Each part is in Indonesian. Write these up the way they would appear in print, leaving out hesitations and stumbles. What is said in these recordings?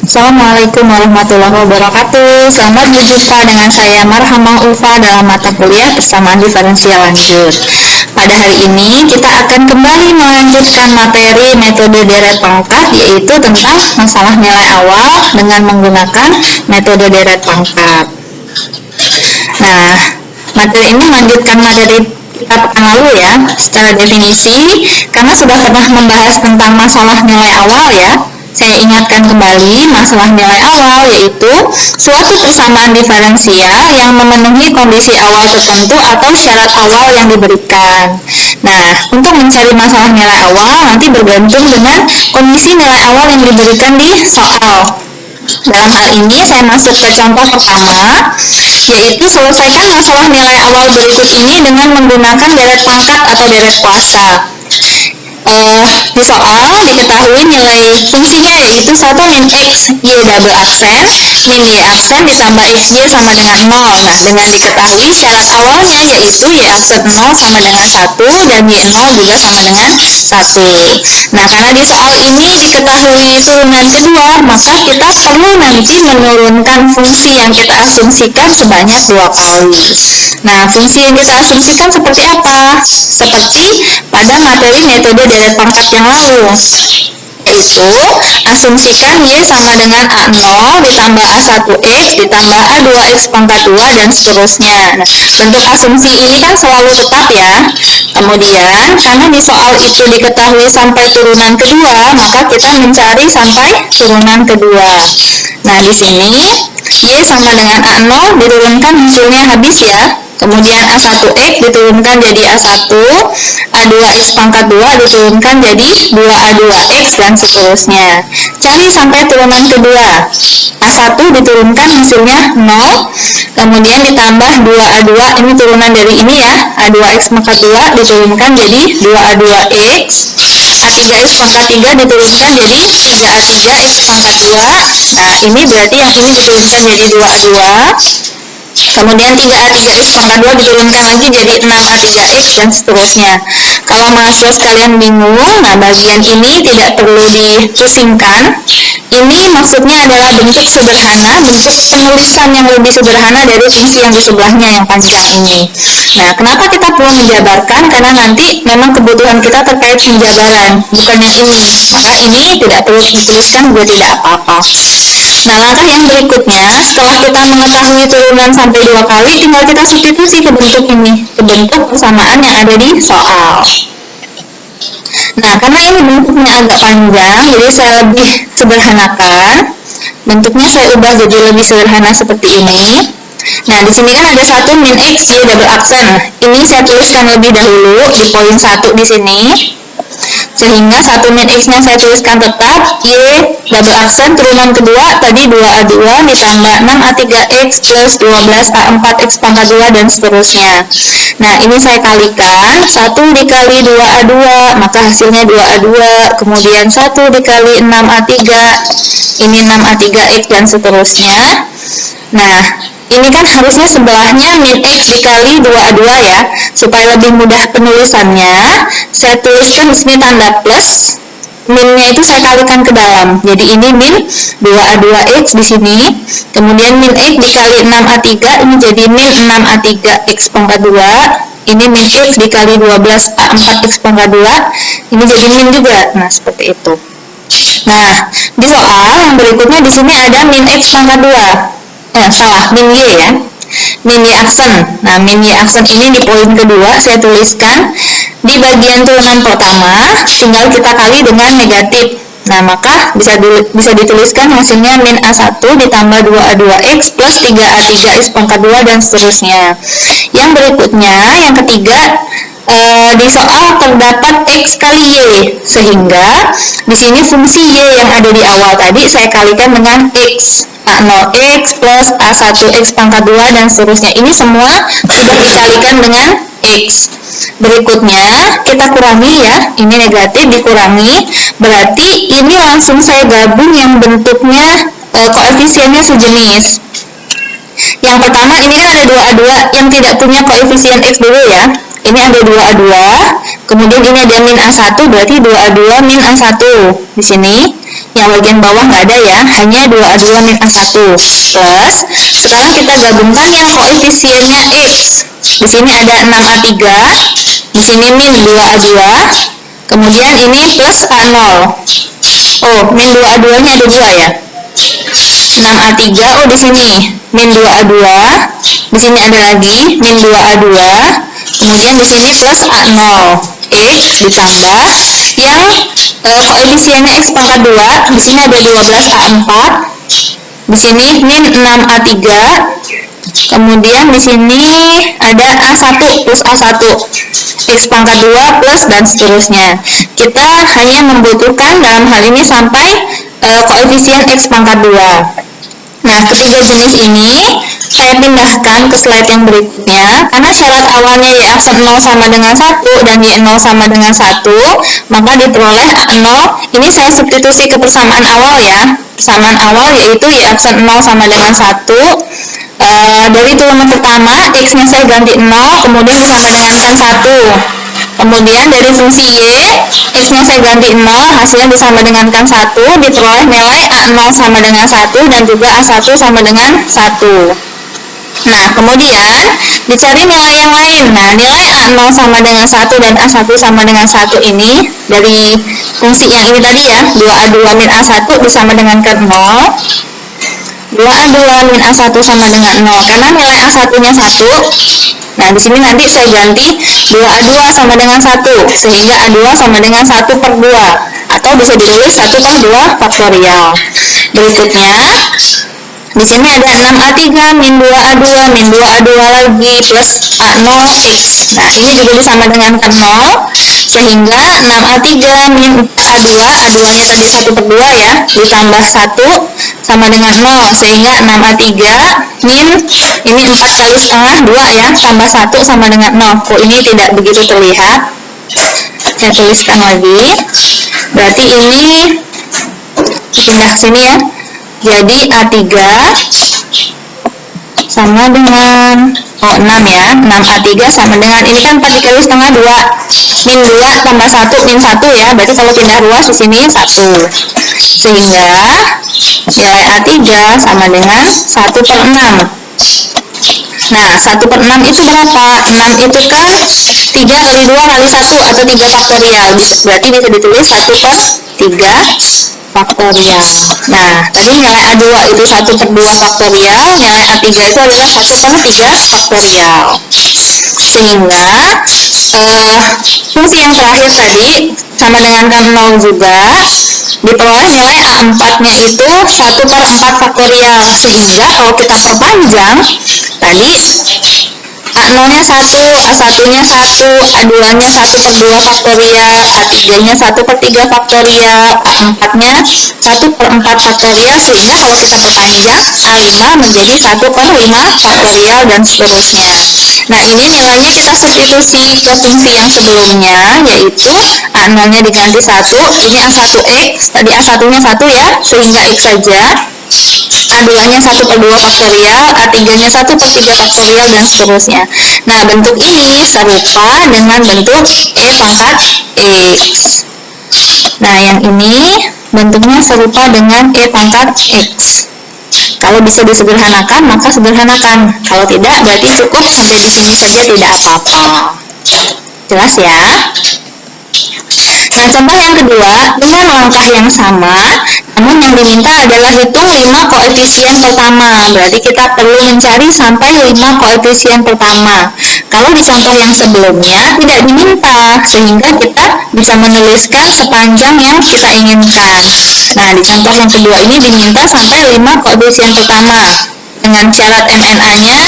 Assalamualaikum warahmatullahi wabarakatuh. Selamat berjumpa dengan saya Marhamah Ulfa dalam mata kuliah persamaan diferensial lanjut. Pada hari ini kita akan kembali melanjutkan materi metode deret pangkat, yaitu tentang masalah nilai awal dengan menggunakan metode deret pangkat. Nah, materi ini melanjutkan materi kita pekan lalu ya, secara definisi, karena sudah pernah membahas tentang masalah nilai awal ya. Saya ingatkan kembali, masalah nilai awal yaitu suatu persamaan diferensial yang memenuhi kondisi awal tertentu atau syarat awal yang diberikan. Nah, untuk mencari masalah nilai awal nanti bergantung dengan kondisi nilai awal yang diberikan di soal. Dalam hal ini saya masuk ke contoh pertama, yaitu selesaikan masalah nilai awal berikut ini dengan menggunakan deret pangkat atau deret kuasa. Di soal diketahui nilai fungsinya yaitu 1 min x y double aksen min y aksen ditambah xy sama dengan 0. Nah, dengan diketahui syarat awalnya yaitu y aksen 0 sama dengan 1 dan y 0 juga sama dengan 1. Nah, karena di soal ini diketahui turunan kedua, maka kita perlu nanti menurunkan fungsi yang kita asumsikan sebanyak 2 kali. Nah, fungsi yang kita asumsikan seperti apa? Seperti pada materi metode deret pangkat yang lalu, yaitu asumsikan y sama dengan a0 ditambah a1x ditambah a2x pangkat 2 dan seterusnya. Nah, bentuk asumsi ini kan selalu tetap ya. Kemudian karena di soal itu diketahui sampai turunan kedua, maka kita mencari sampai turunan kedua. Nah, di sini y sama dengan a0 diturunkan hasilnya habis ya. Kemudian A1X diturunkan jadi A1, A2X pangkat 2 diturunkan jadi 2A2X dan seterusnya. Cari sampai turunan kedua. A1 diturunkan hasilnya 0, kemudian ditambah 2A2, ini turunan dari ini ya, A2X pangkat 2 diturunkan jadi 2A2X, A3X pangkat 3 diturunkan jadi 3A3X pangkat 2. Nah, ini berarti yang ini diturunkan jadi 2A2. Kemudian 3A3X pangkat 2 diturunkan lagi jadi 6A3X dan seterusnya. Kalau mahasiswa sekalian bingung, nah bagian ini tidak perlu dipusingkan. Ini maksudnya adalah bentuk sederhana, bentuk penulisan yang lebih sederhana dari fungsi yang di sebelahnya yang panjang ini. Nah, kenapa kita perlu menjabarkan? Karena nanti memang kebutuhan kita terkait penjabaran, bukan yang ini. Maka ini tidak perlu dituliskan juga tidak apa-apa. Nah, langkah yang berikutnya, setelah kita mengetahui turunan sampai 2 kali, tinggal kita substitusi ke bentuk ini, ke bentuk persamaan yang ada di soal. Nah, karena ini bentuknya agak panjang, jadi saya lebih sederhanakan. Bentuknya saya ubah jadi lebih sederhana seperti ini. Nah, di sini kan ada 1 min x y double aksen. Ini saya tuliskan lebih dahulu di poin 1 di sini. Sehingga 1 min x-nya saya tuliskan tetap y double aksen turunan kedua tadi 2A2 ditambah 6A3x plus 12A4x pangkat 2 dan seterusnya. Nah, ini saya kalikan 1 dikali 2A2 maka hasilnya 2A2, kemudian 1 dikali 6A3 ini 6A3x dan seterusnya. Nah, ini kan harusnya sebelahnya min x dikali 2A2 ya. Supaya lebih mudah penulisannya, saya tuliskan di sini tanda plus. Minnya itu saya kalikan ke dalam. Jadi ini min 2A2x di sini. Kemudian min x dikali 6A3 ini jadi min 6A3x pangkat 2. Ini min x dikali 12A4x pangkat 2. Ini jadi min juga. Nah, seperti itu. Nah, di soal yang berikutnya di sini ada min x pangkat 2. Min y ya, min y aksen. Nah, min y aksen ini di poin kedua saya tuliskan di bagian turunan pertama, tinggal kita kali dengan negatif. Nah, maka bisa dituliskan hasilnya min A1 ditambah 2A2X plus 3A3X pangkat 2 dan seterusnya. Yang berikutnya, yang ketiga, di soal terdapat x kali y, sehingga di sini fungsi y yang ada di awal tadi saya kalikan dengan x, a0x plus a1x pangkat 2 dan seterusnya. Ini semua sudah dikalikan dengan x. Berikutnya kita kurangi ya, ini negatif dikurangi, berarti ini langsung saya gabung yang bentuknya koefisiennya sejenis. Yang pertama ini kan ada 2A2 yang tidak punya koefisien x dulu ya. Ini ada 2A2, kemudian ini ada min A1, berarti 2A2 min A1 di sini. yang bagian bawah nggak ada ya, hanya 2A2 min A1 plus, sekarang kita gabungkan ya koefisiennya X. Di sini ada 6A3, di sini min 2A2, kemudian ini plus A0. Oh, min 2A2 nya ada 2 ya. 6A3, oh di sini min 2A2, di sini ada lagi min 2A2, kemudian di sini plus A0. X ditambah yang koefisiennya X pangkat 2, di sini ada 12A4, di sini min 6A3, kemudian di sini ada A1 plus A1, X pangkat 2 plus dan seterusnya. Kita hanya membutuhkan dalam hal ini sampai koefisien X pangkat 2. Nah, ketiga jenis ini saya pindahkan ke slide yang berikutnya. Karena syarat awalnya Y aksen 0 sama dengan 1 dan Y0 sama dengan 1, maka diperoleh A0. Ini saya substitusi ke persamaan awal ya. Persamaan awal yaitu Y aksen 0 sama dengan 1. Dari turunan pertama, X-nya saya ganti 0, kemudian disama dengankan 1. Kemudian dari fungsi Y, X-nya saya ganti 0, hasilnya disama dengankan 1, diperoleh nilai A0 sama dengan 1 dan juga A1 sama dengan 1. Nah, kemudian dicari nilai yang lain. Nah, nilai A0 sama dengan 1 dan A1 sama dengan 1 ini dari fungsi yang ini tadi ya, 2A2 min A1 disama dengankan 0. 2A2 min A1 sama dengan 0, karena nilai A1-nya 1. Nah, di sini nanti saya ganti 2A2 sama dengan 1, sehingga A2 sama dengan 1 per 2, atau bisa ditulis 1 per 2 faktorial. Berikutnya, di sini ada 6A3 min 2A2 min 2A2 lagi plus A0X. Nah, ini juga disama dengan 0, sehingga 6A3 min A2, A2-nya tadi 1 per 2 ya, ditambah 1 sama dengan 0, sehingga 6A3 min, ini 4 kali setengah 2 ya, tambah 1 sama dengan 0. Kok ini tidak begitu terlihat? Saya tuliskan lagi. Berarti ini pindah ke sini ya. Jadi A3 sama dengan 6 ya, 6A3 sama dengan, ini kan 4 dikali setengah 2, min 2 tambah 1 min 1 ya, berarti kalau pindah ruas di sini 1, sehingga nilai A3 sama dengan 1 per 6. Nah, 1 per 6 itu berapa? 6 itu kan 3 kali 2 kali 1 atau 3 faktorial, berarti bisa ditulis 1 per 3 faktorial. Nah, tadi nilai A2 itu 1 per 2 faktorial, nilai A3 itu adalah 1 per 3 faktorial. Sehingga fungsi yang terakhir tadi sama dengan 0 juga, diperoleh nilai A4-nya itu 1 per 4 faktorial. Sehingga kalau kita perpanjang, tadi A0-nya 1, A1-nya 1, A2-nya 1 per 2 faktorial, A3-nya 1 per 3 faktorial, A4-nya 1 per 4 faktorial, sehingga kalau kita perpanjang, A5 menjadi 1 per 5 faktorial dan seterusnya. Nah, ini nilainya kita substitusi ke fungsi yang sebelumnya, yaitu A0-nya diganti 1, ini A1X, tadi A1-nya 1 ya, sehingga X saja. A2-nya 1 per 2 faktorial, A3-nya 1 per 3 faktorial, dan seterusnya. Nah, bentuk ini serupa dengan bentuk E pangkat X. Nah, yang ini bentuknya serupa dengan E pangkat X. Kalau bisa disederhanakan, maka sederhanakan. Kalau tidak, berarti cukup sampai di sini saja, tidak apa-apa. Jelas ya? Nah, contoh yang kedua, dengan langkah yang sama, namun yang diminta adalah hitung 5 koefisien pertama. Berarti kita perlu mencari sampai 5 koefisien pertama. Kalau di contoh yang sebelumnya tidak diminta, sehingga kita bisa menuliskan sepanjang yang kita inginkan. Nah, di contoh yang kedua ini diminta sampai 5 koefisien pertama. Dengan syarat MNA-nya,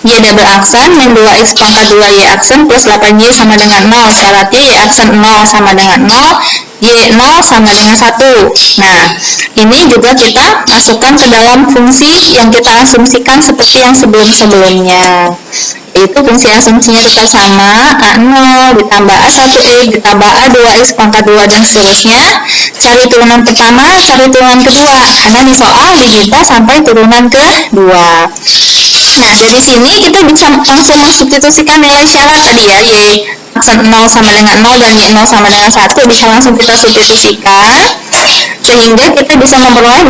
Y double aksen min 2X pangkat 2Y aksen plus 8Y sama dengan 0. Syaratnya Y aksen 0 sama dengan 0, Y0 sama dengan 1. Nah, ini juga kita masukkan ke dalam fungsi yang kita asumsikan seperti yang sebelum-sebelumnya. Yaitu fungsi asumsinya tetap sama, A0 ditambah A1X ditambah A2X pangkat 2 dan seterusnya. Cari turunan pertama, cari turunan kedua, karena di soal diminta sampai turunan kedua. Nah, dari sini kita bisa langsung mensubstitusikan dengan syarat tadi ya, y aksen 0 sama dengan 0 dan y 0 sama dengan 1 bisa langsung kita substitusikan sehingga kita bisa memperoleh